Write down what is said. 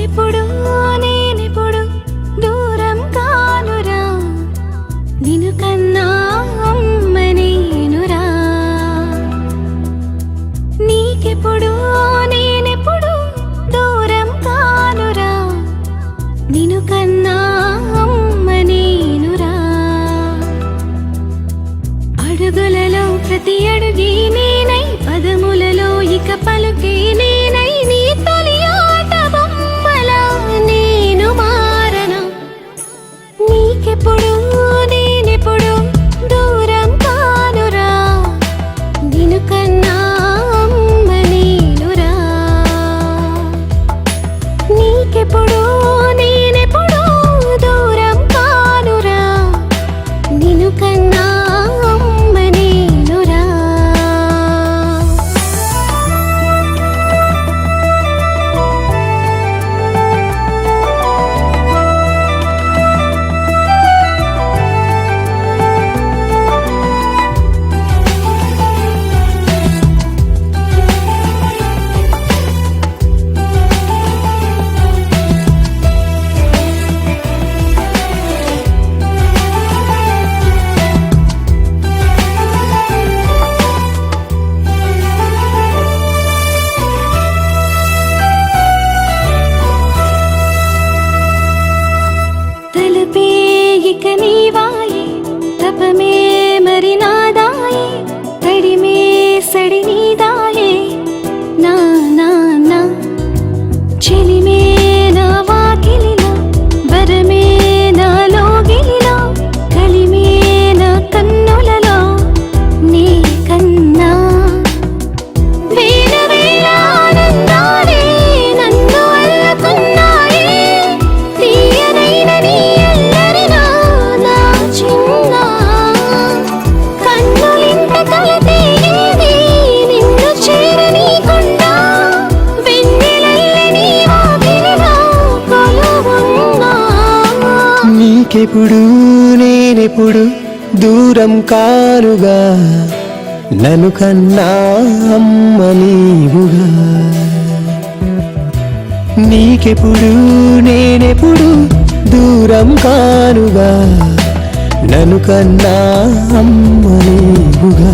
నీకెప్పుడు నేనెప్పుడు దూరం కానురా, నిన్ను కన్నా అమ్మ నేనురా. నీకెప్పుడు నేనెప్పుడు దూరం కానురా, నిన్ను కన్నా అమ్మ నేనురా. అడుగులలో ప్రతి అడుగే నేనై, పదములలో ఇక పలుకే నేనై, నీ తొలి ఆట బొమ్మలా నేను మారనా. నీకెప్పుడు నేనెప్పుడు దూరం కానురా, నిన్ను కన్నా అమ్మ నేనురా. నీకెప్పుడు నేనెప్పుడు దూరం కానురా, నిన్ను కన్నా అమ్మ నేనురా. తలపే ఇక నీవాయే, తపమే మరి నాదాయే, తడిమే సడి నీదాయే నా నా నా. చెలిమే నా వాకిలిలో, వరమే నాలో గిలిలో, కలిమే నా కన్నులలో నీ కన్నా. వేల వేల ఆనందాలే నన్ను అల్లుకున్నాయే, తీయనైన నీ అల్లరిలో నా చిన్న. కన్నులింత కలతేగేది నిన్ను చేరనీకుండా, వెన్నెలల్లే నీ వాకిలిలో కొలువున్నా. నీకెప్పుడు నేనెప్పుడు దూరం కానుగా, నన్ను కన్నా అమ్మ నీవుగా. నీకెప్పుడు నేనెప్పుడు దూరం కానుగా, నన్ను కన్నా అమ్మ నీవుగా.